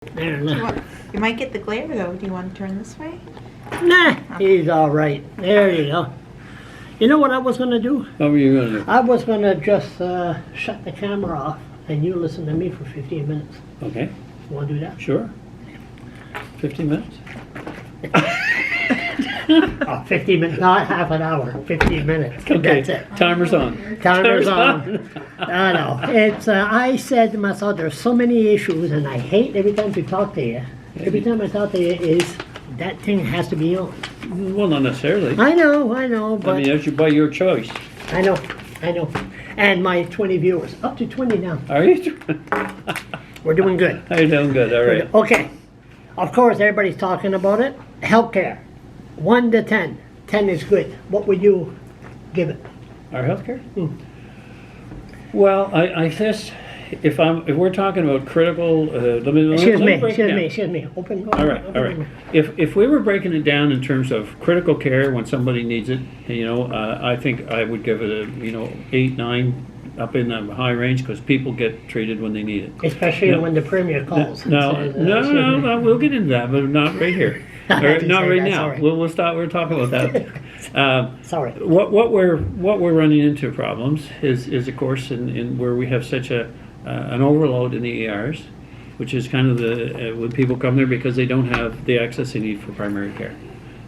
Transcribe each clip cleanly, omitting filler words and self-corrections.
I don't know. You might get the glare though. Do you want to turn this way? Nah, he's all right. There you go. You know what I was going to do? What were you going to do? I was going to just shut the camera off and you listen to me for 15 minutes. Okay, You want to do that? sure. 15 minutes? Oh, 15 minutes, not half an hour, 15 minutes. Okay, That's it. timer's on. Timer's on. I know. It's. I said to myself, there's so many issues, and I hate every time to talk to you. Every time I talk to you, is that thing has to be on. Well, not necessarily. I know, but I mean, that's by your choice. I know. And my 20 viewers, up to 20 now. Are you? We're doing good. Are you doing good? All right. Okay. Of course, everybody's talking about it. Healthcare, 1 to 10. 10 is good. What would you give it? Our healthcare? Mm. Well, I guess if we're talking about critical, let me Excuse break it down. me. Open. All right. If we were breaking it down in terms of critical care when somebody needs it, I think I would give it a 8, 9, up in the high range because people get treated when they need it. Especially No. when the premier calls. and No, says, no, we'll get into that, but not right here. Or, not right now. Sorry. We'll start. We'll talk about that. Sorry. What we're running into problems is of course in where we have such an overload in the ERs, which is kind of the when people come there because they don't have the access they need for primary care.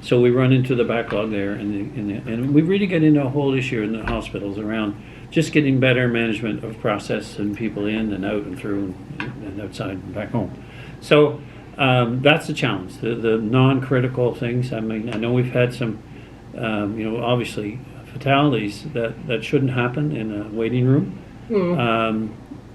So we run into the backlog there, and we really get into a whole issue in the hospitals around just getting better management of process and people in and out and through and outside and back home. So that's the challenge, the non-critical things. I mean, I know we've had some, obviously fatalities that shouldn't happen in a waiting room.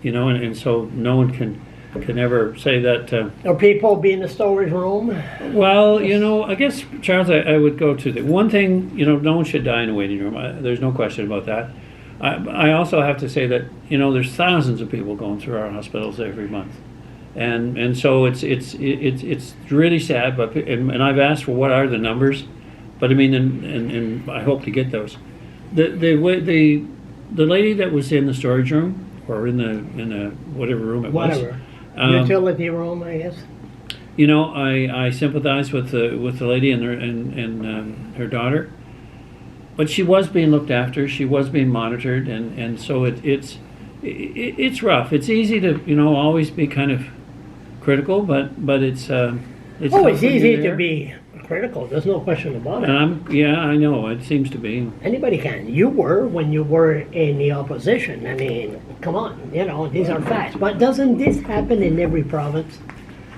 And so no one can ever say that. Or people be in the storage room. Well, I guess, Charles, I would go to the one thing, no one should die in a waiting room. There's no question about that. I also have to say that, there's thousands of people going through our hospitals every month. And so it's really sad, but and I've asked for what are the numbers, but I mean, and I hope to get those. The lady that was in the storage room or in the whatever room it was. Whatever. Utility room, I guess. I sympathize with the lady and her daughter, but she was being looked after. She was being monitored, and so it's rough. It's easy to always be kind of critical, but it's It's tough when easy you're to there. be critical. There's no question about it. And I know it seems to be. Anybody can. You were when you were in the opposition. I mean, come on. These are facts. But doesn't this happen in every province?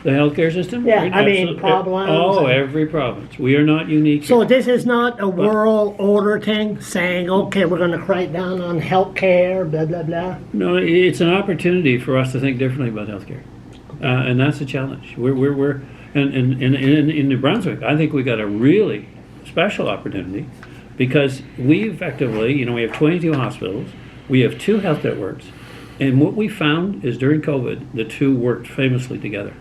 The healthcare system? Yeah, I mean, Absolutely. problems Oh, and- every province. We are not unique. So here. this is not a world order thing saying, okay, we're going to crack down on health care, blah, blah, blah. No, it's an opportunity for us to think differently about healthcare, and that's a challenge. We're in New Brunswick. I think we got a really special opportunity because we effectively, we have 22 hospitals, we have 2 health networks, and what we found is during COVID, the 2 worked famously together.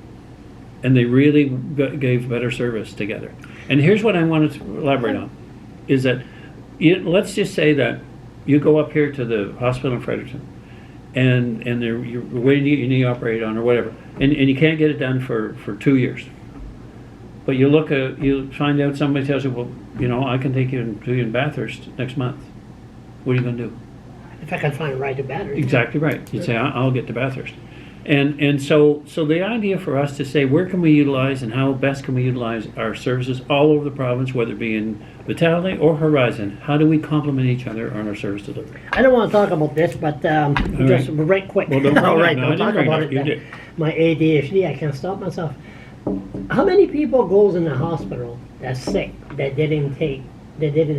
And they really gave better service together. And here's what I wanted to elaborate on, is that let's just say that you go up here to the hospital in Fredericton, and you're waiting to get your knee operated on or whatever, and you can't get it done for 2 years. But you find out somebody tells you, well, I can take you to in Bathurst next month. What are you going to do? If I can find a right to battery. Exactly right. You'd say, I'll get to Bathurst. And so the idea for us to say where can we utilize and how best can we utilize our services all over the province, whether it be in Vitality or Horizon, how do we complement each other on our service delivery? I don't want to talk about this, but just right quick. Well, don't All right, no, I don't didn't talk bring about it. it. You then. did. My ADHD, I can't stop myself. How many people goes in the hospital that's sick that didn't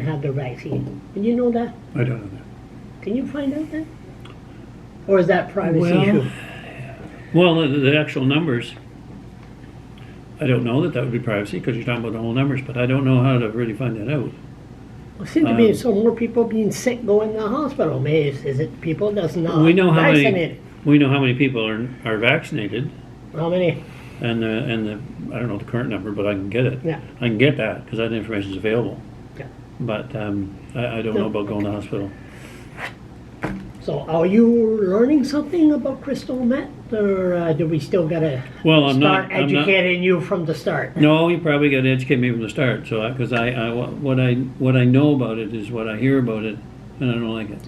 have the vaccine? Did you know that? I don't know that. Can you find out that? Or is that privacy issue? Well, the actual numbers, I don't know that would be privacy because you're talking about the whole numbers, but I don't know how to really find that out. There seem to be some more people being sick going to the hospital. Maybe is it people that's not We know how vaccinated? many people are vaccinated, How many? and the I don't know the current number, but I can get it. Yeah. I can get that because that information is available. Yeah. But I don't know about going to the hospital. So are you learning something about crystal meth? or do we still gotta Well, I'm start not- I'm not- educating you from the start? No, you probably got to educate me from the start. So, because what I know about it is what I hear about it, and I don't like it.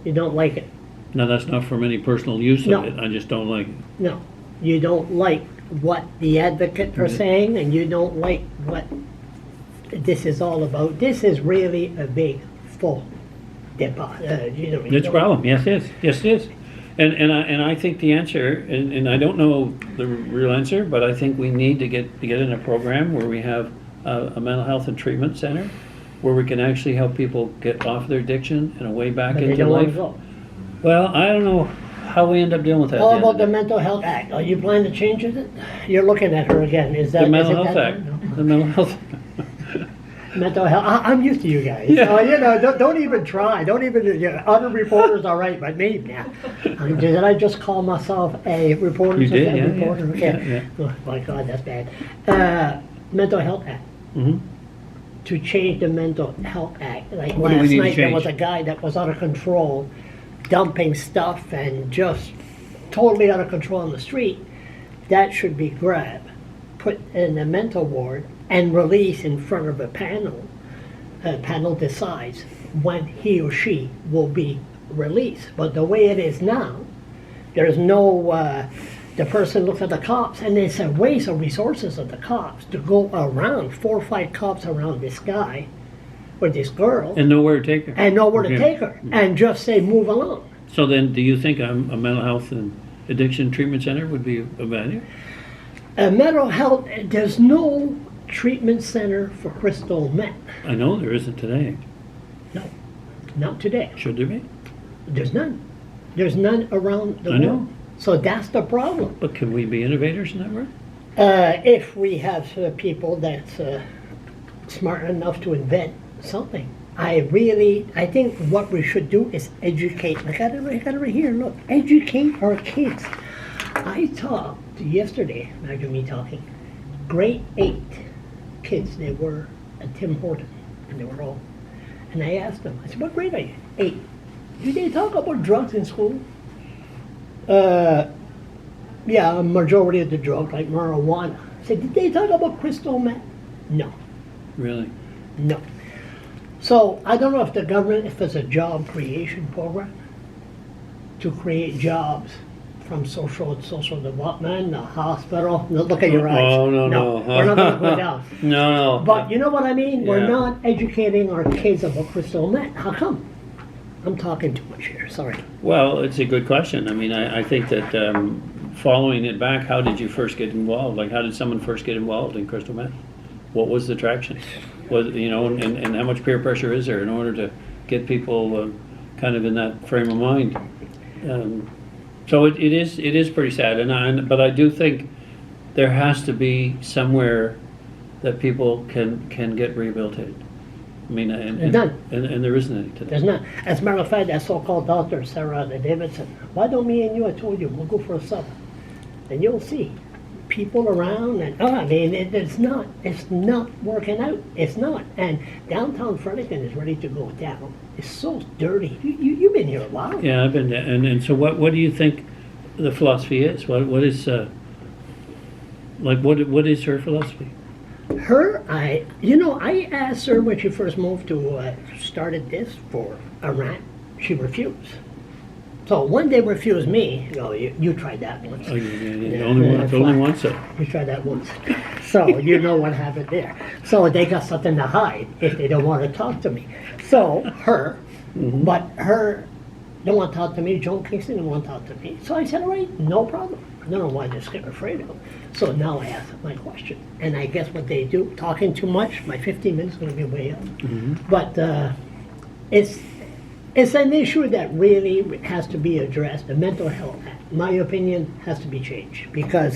You don't like it? Now, that's not from any personal use No. of it. I just don't like it. No. You don't like what the advocates are saying, and you don't like what this is all about. This is really a big, full debate. You It's a problem. Yes, it is. Yes, it is. And I think the answer, and I don't know the real answer, but I think we need to get in a program where we have a mental health and treatment center where we can actually help people get off their addiction and a way back But they into don't want to life. go. Well, I don't know how we end up dealing with that. How at the about end the of Mental Health Act? Are you planning to change it? You're looking at her again. Is that the Mental is it Health that- Act. no. The Mental Health. Mental health. I'm used to you guys. Yeah. Don't even try. Don't even. Other reporters are right, but me, yeah. Did I just call myself a reporter? You did, A yeah, reporter? yeah, Okay. yeah, Oh my God, that's bad. Mental Health Act. Mhm. To change the Mental Health Act. Like What do we last need to night, there was a change? guy that was out of control, dumping stuff and just totally out of control on the street. That should be grabbed, put in the mental ward, and released in front of a panel. A panel decides when he or she will be released. But the way it is now, there's no, the person looks at the cops and it's a waste of resources of the cops to go around, 4 or 5 cops around this guy or this girl And nowhere to take her. and know where to Yeah. take her and just say, move along. So then, do you think a mental health and addiction treatment center would be of value? Mental health, there's no treatment center for crystal meth. I know there isn't today. No, not today. Should there be? There's none. There's none around the I know. world. So that's the problem. But can we be innovators in that work? If we have people that's smart enough to invent something. I think what we should do is educate. I got it right here, look. Educate our kids. I talked yesterday, imagine me talking, grade 8 kids, they were at Tim Horton, and they were all, and I asked them, I said, what grade are you? 8. Do they talk about drugs in school? Yeah, a majority of the drugs, like marijuana. I said, did they talk about crystal meth? No, Really? no. So I don't know if the government, if it's a job creation program to create jobs from social development, the hospital. Look at your eyes. Oh, no. We're not going to go down. No. But you know what I mean? We're Yeah. not educating our kids about crystal meth. How come? I'm talking too much here. Sorry. Well, it's a good question. I mean, I think that following it back, how did you first get involved? Like, how did someone first get involved in crystal meth? What was the traction? And how much peer pressure is there in order to get people kind of in that frame of mind? So it is pretty sad, but I do think there has to be somewhere that people can get rehabilitated. I mean, and there isn't any today. There's not. As a matter of fact, that so-called doctor, Sarah Davidson, why don't me and you, I told you, we'll go for a supper. And you'll see people around and, I mean, it's not working out. It's not. And downtown Fredericton is ready to go down. It's so dirty. You've been here a while. Yeah, I've been there. And so what do you think the philosophy is? What is, what is her philosophy? Her, I asked her when she first moved to, started this for a rant. She refused. So when they refused me, you tried that once. Oh, yeah. Yeah, Only once, so. You tried that once. So you know what happened there. So they got something to hide if they don't want to talk to me. So her, but her don't want to talk to me. Joan Kingston don't want to talk to me. So I said, all right, no problem. I don't know why they're scared afraid of them. So now I ask my question. And I guess what they do, talking too much, my 15 minutes is going to be way up. But it's an issue that really has to be addressed. The mental health, in my opinion, has to be changed because